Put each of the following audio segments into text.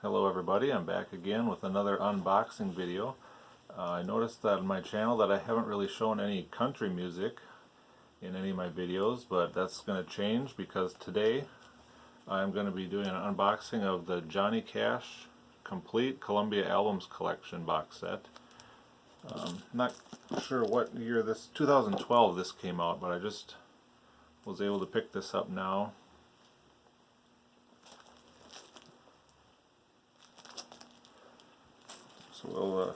Hello everybody, I'm back again with another unboxing video. I noticed that on my channel that I haven't really shown any country music in any of my videos, but that's going to change because today I'm going to be doing an unboxing of the Johnny Cash Complete Columbia Albums Collection box set. Not sure what year 2012 this came out, but I just was able to pick this up now. So we'll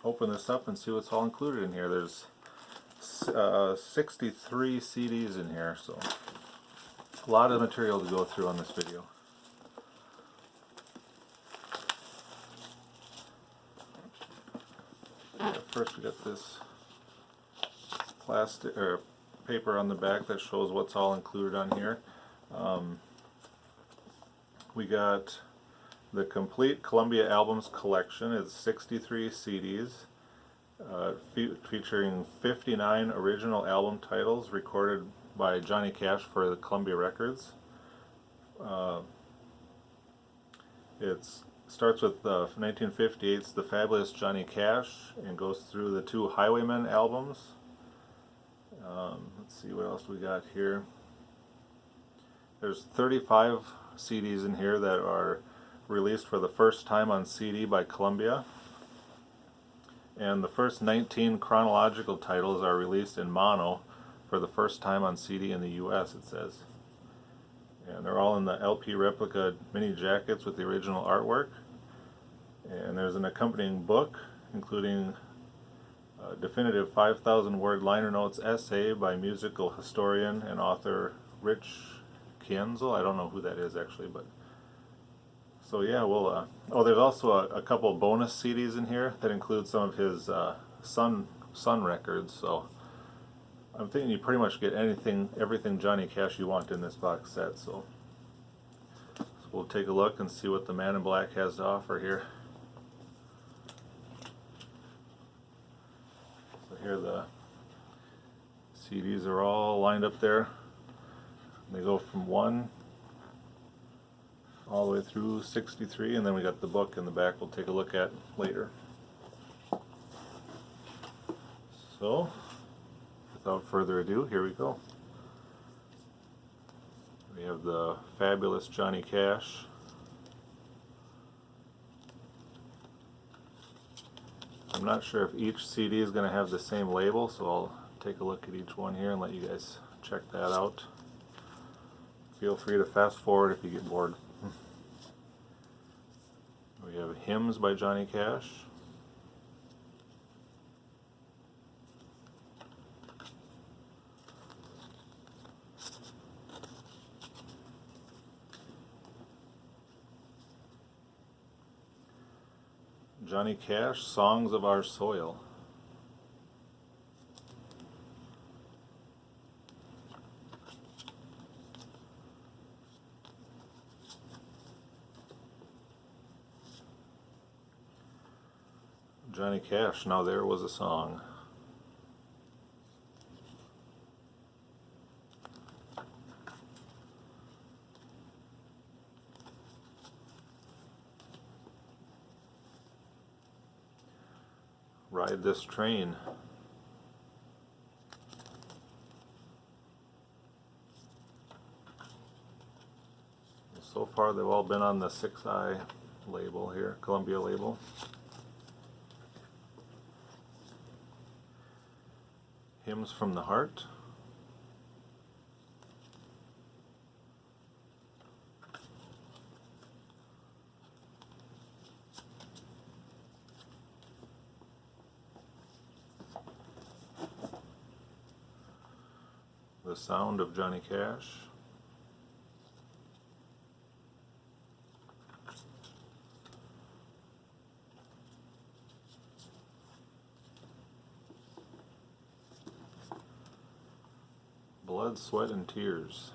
open this up and see what's all included in here. There's 63 CDs in here, so a lot of material to go through on this video. First we got this plastic or paper on the back that shows what's all included on here. We got the Complete Columbia Albums Collection. It's 63 CDs featuring 59 original album titles recorded by Johnny Cash for the Columbia Records. It starts with 1958's The Fabulous Johnny Cash and goes through the two Highwaymen albums. Let's see what else we got here. There's 35 CDs in here that are released for the first time on CD by Columbia, and the first 19 chronological titles are released in mono for the first time on CD in the US, it says. And they're all in the LP replica mini jackets with the original artwork, and there's an accompanying book including a definitive 5,000 word liner notes essay by musical historian and author Rich Kienzel. I don't know who that is actually, but so yeah, we'll oh, there's also a couple bonus CDs in here that include some of his Sun records. So I'm thinking you pretty much get everything Johnny Cash you want in this box set. So we'll take a look and see what the Man in Black has to offer here. So here the CDs are all lined up there. They go from 1 all the way through 63, and then we got the book in the back we'll take a look at later. So, without further ado, here we go. We have the Fabulous Johnny Cash. I'm not sure if each CD is going to have the same label, so I'll take a look at each one here and let you guys check that out. Feel free to fast forward if you get bored. We have Hymns by Johnny Cash. Johnny Cash, Songs of Our Soil. Johnny Cash, Now There Was a Song. Ride This Train. So far they've all been on the 6i label here, Columbia label. Hymns from the Heart. The Sound of Johnny Cash. Blood, Sweat, and Tears.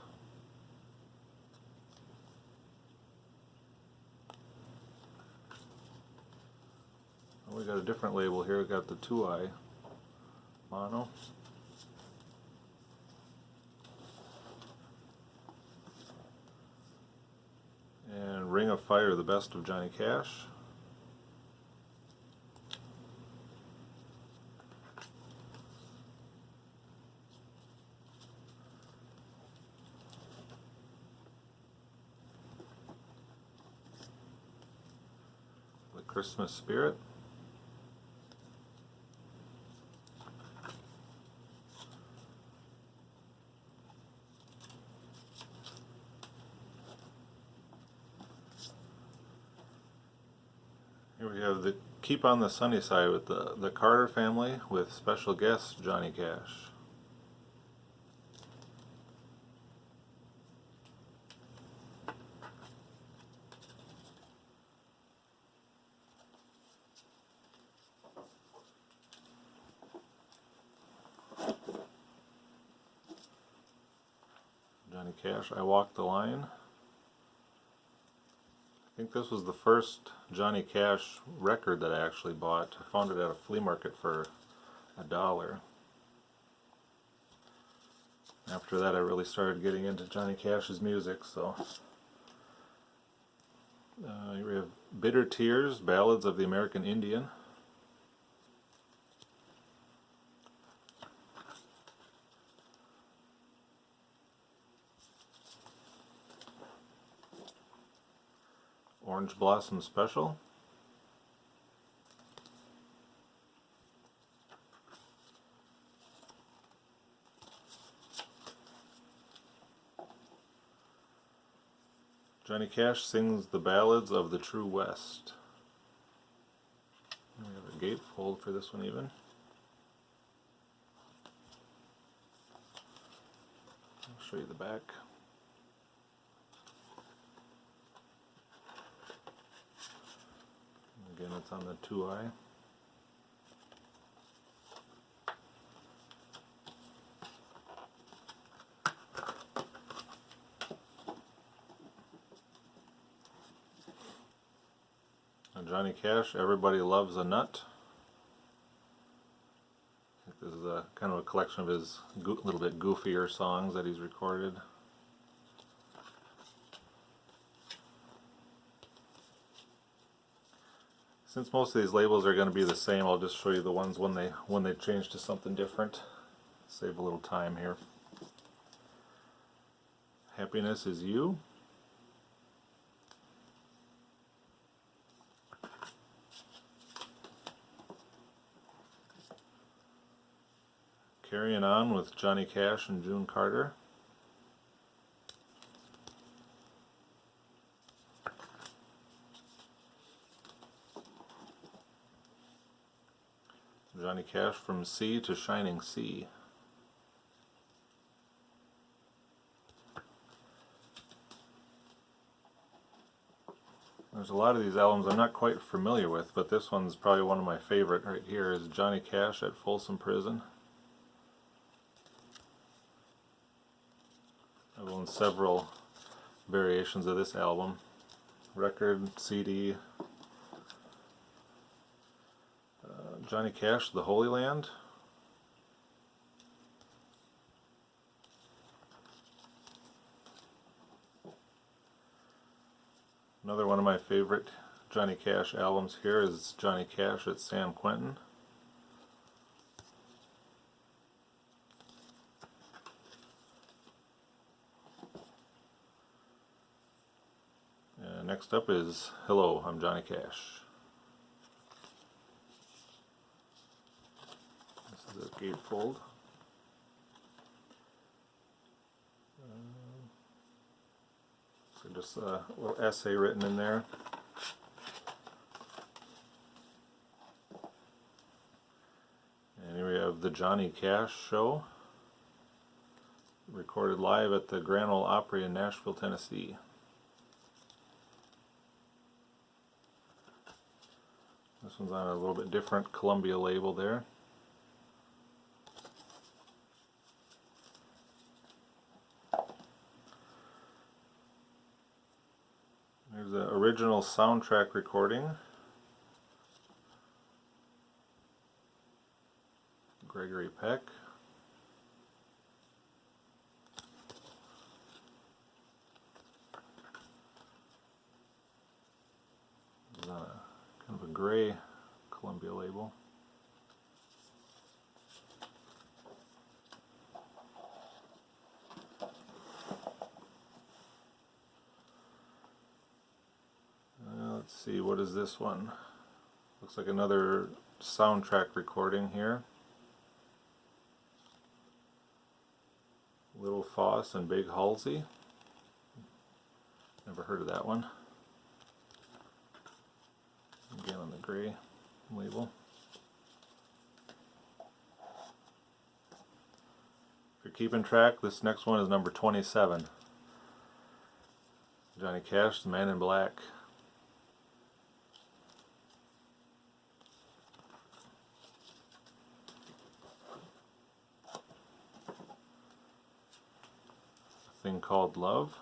Oh, we got a different label here. We got the 2i mono. Fire, the best of Johnny Cash. The Christmas Spirit. Here we have the Keep on the Sunny Side with the Carter family with special guest Johnny Cash. Johnny Cash, I Walk the Line. I think this was the first Johnny Cash record that I actually bought. I found it at a flea market for $1. After that I really started getting into Johnny Cash's music, so. Here we have Bitter Tears, Ballads of the American Indian. Orange Blossom Special. Johnny Cash Sings the Ballads of the True West. We have a gatefold for this one even. I'll show you the back. Again, it's on the 2i. And Johnny Cash, Everybody Loves a Nut. I think this is a kind of a collection of his little bit goofier songs that he's recorded. Since most of these labels are going to be the same, I'll just show you the ones when they change to something different. Save a little time here. Happiness Is You. Carrying On with Johnny Cash and June Carter. Johnny Cash, From Sea to Shining Sea. There's a lot of these albums I'm not quite familiar with, but this one's probably one of my favorite right here is Johnny Cash at Folsom Prison. I've owned several variations of this album. Record, CD. Johnny Cash, The Holy Land. Another one of my favorite Johnny Cash albums here is Johnny Cash at San Quentin. And next up is Hello, I'm Johnny Cash. This is a gatefold. So just a little essay written in there. And here we have the Johnny Cash Show, recorded live at the Grand Ole Opry in Nashville, Tennessee. This one's on a little bit different Columbia label there. There's the original soundtrack recording. Gregory Peck. of a gray Columbia label. Let's see, what is this one? Looks like another soundtrack recording here. Little Foss and Big Halsey. Never heard of that one. Again on the gray label. If you're keeping track, this next one is number 27. Johnny Cash, The Man in Black. A Thing Called Love.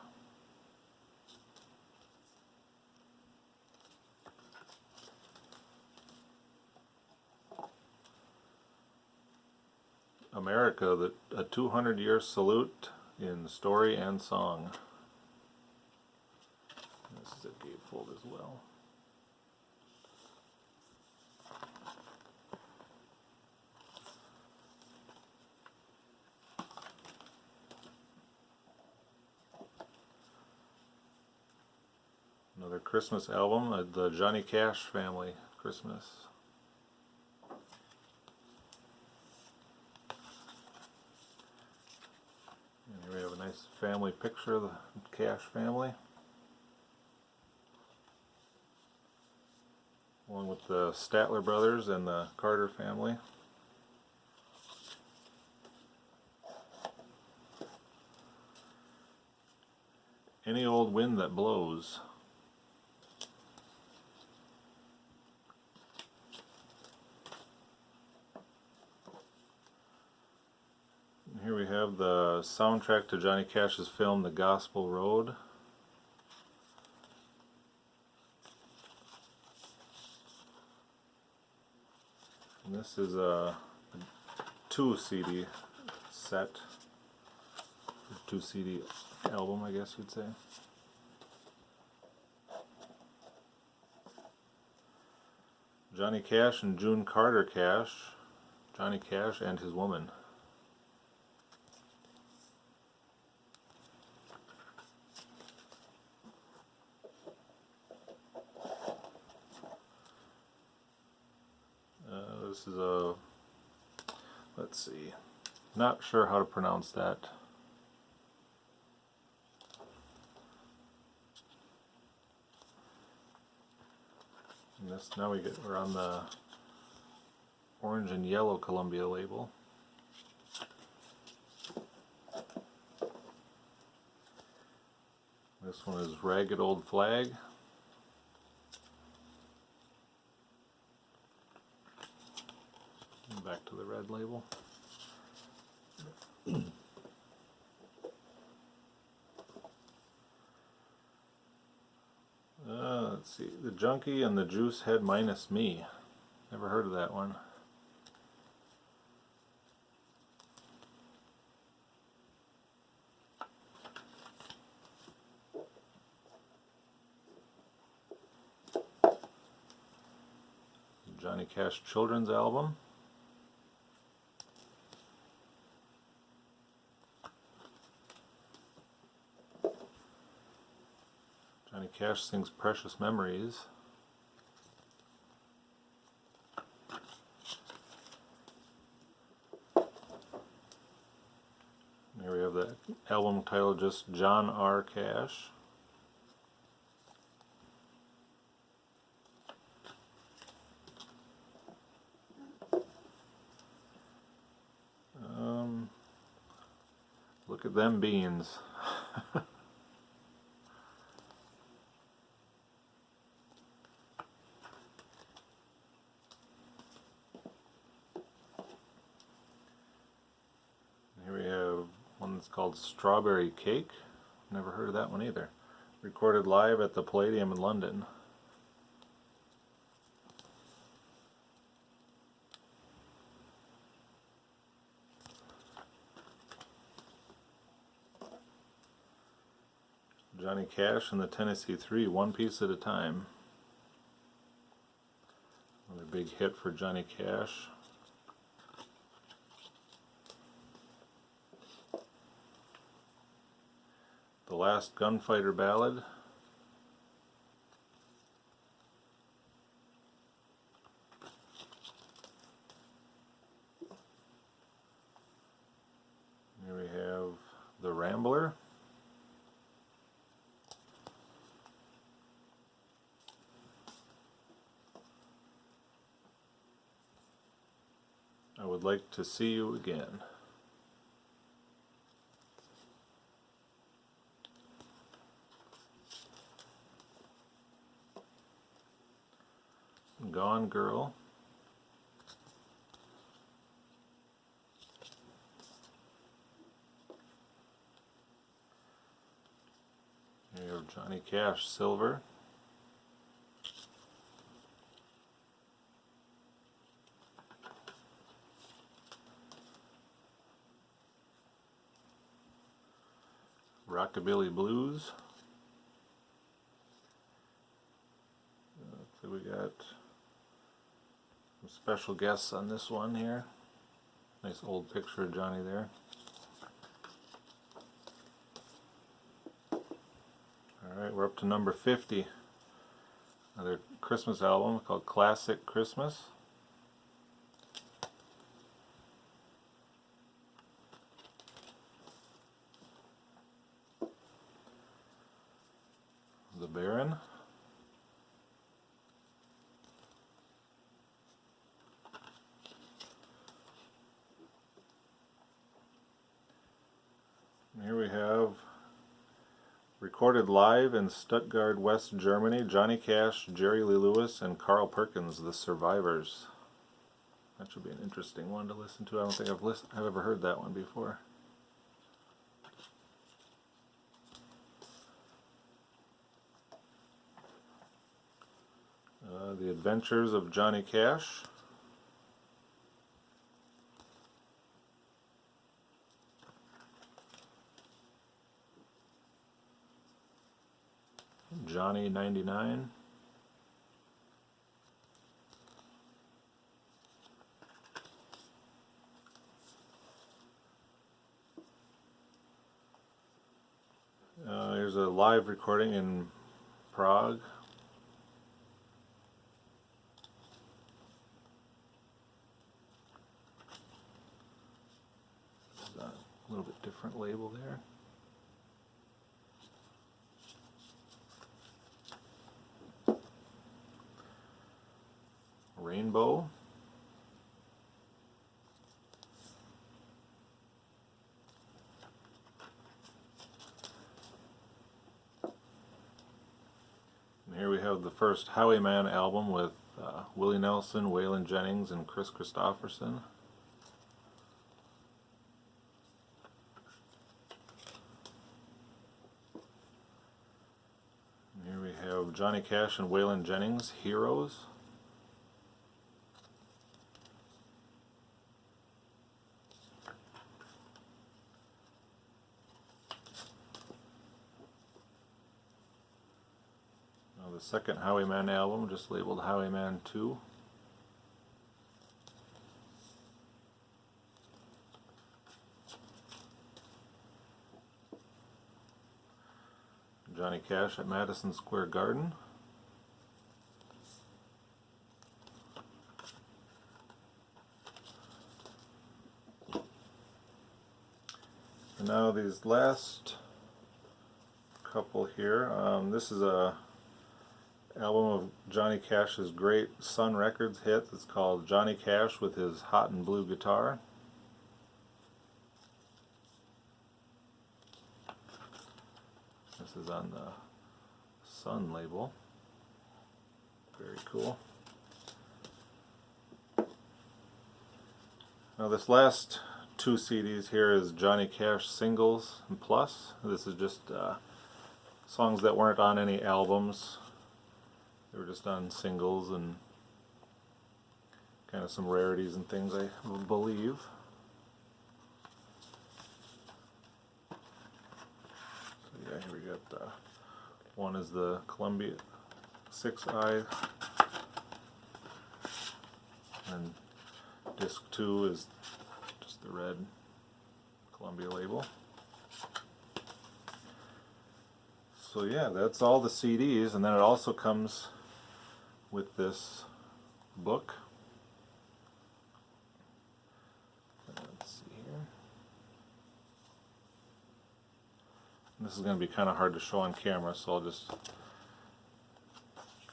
America, a 200-year salute in story and song. This is a gatefold as well. Another Christmas album, the Johnny Cash family Christmas. And here we have a nice family picture of the Cash family, along with the Statler brothers and the Carter family. Any Old Wind That Blows. And here we have the soundtrack to Johnny Cash's film The Gospel Road. And this is a 2 CD set, 2 CD album, I guess you'd say. Johnny Cash and June Carter Cash, Johnny Cash and His Woman. This is a, let's see, not sure how to pronounce that. And this, now we're on the orange and yellow Columbia label. This one is Ragged Old Flag. And back to the red label. Let's see, The Junkie and the Juice Head Minus Me. Never heard of that one. Johnny Cash Children's Album. Johnny Cash Sings Precious Memories. Here we have the album title just John R. Cash. Look at them beans. Here we have one that's called Strawberry Cake. Never heard of that one either. Recorded live at the Palladium in London. Johnny Cash and the Tennessee Three, One Piece at a Time. big hit for Johnny Cash. The Last Gunfighter Ballad. Here we have The Rambler. I Would Like to See You Again. Gone Girl. Here you have Johnny Cash, Silver. Rockabilly Blues. So we got some special guests on this one here. Nice old picture of Johnny there. Alright, we're up to number 50. Another Christmas album called Classic Christmas. The Baron. And here we have recorded live in Stuttgart, West Germany, Johnny Cash, Jerry Lee Lewis, and Carl Perkins, The Survivors. That should be an interesting one to listen to. I don't think I've ever heard that one before. The Adventures of Johnny Cash. Johnny 99. Here's a live recording in Prague. A little bit different label there. Rainbow. And here we have the first Highwayman album with Willie Nelson, Waylon Jennings, and Chris Christopherson. And here we have Johnny Cash and Waylon Jennings, Heroes. The second Highwayman album, just labeled Highwayman 2. Johnny Cash at Madison Square Garden. And now these last couple here. This is a album of Johnny Cash's great Sun Records hit. It's called Johnny Cash with His Hot and Blue Guitar. This is on the Sun label. Very cool. Now this last two CDs here is Johnny Cash Singles and Plus. This is just songs that weren't on any albums. They were just on singles and kind of some rarities and things, I believe. So yeah, here we got one is the Columbia 6i And disc 2 is just the red Columbia label. So yeah, that's all the CDs, and then it also comes with this book. Let's see here. This is going to be kind of hard to show on camera, so I'll just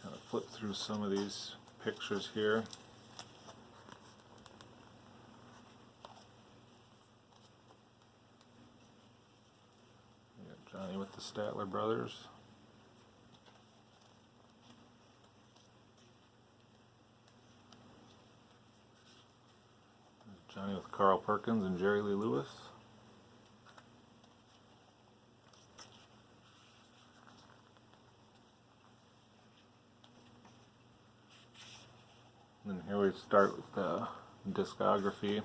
kind of flip through some of these pictures here. Johnny with the Statler brothers. Johnny with Carl Perkins and Jerry Lee Lewis. And here we start with the discography.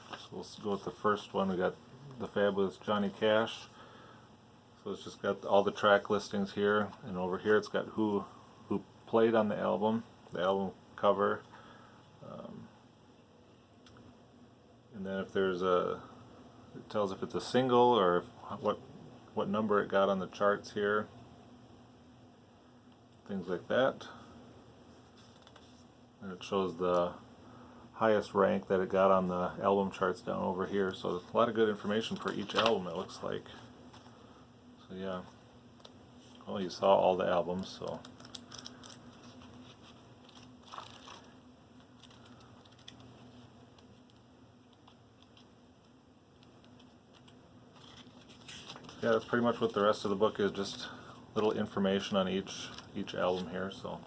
So we'll go with the first one. We got the fabulous Johnny Cash. So it's just got all the track listings here, and over here it's got who played on the album cover, and then if there's it tells if it's a single or what number it got on the charts here, things like that. And it shows the highest rank that it got on the album charts down over here. So a lot of good information for each album, it looks like. So yeah. Well, you saw all the albums, so. Yeah, that's pretty much what the rest of the book is, just little information on each album here. So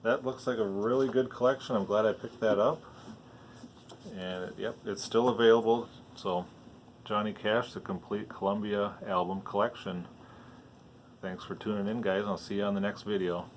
that looks like a really good collection. I'm glad I picked that up. And yep, it's still available. So Johnny Cash, the complete Columbia album collection. Thanks for tuning in, guys. I'll see you on the next video.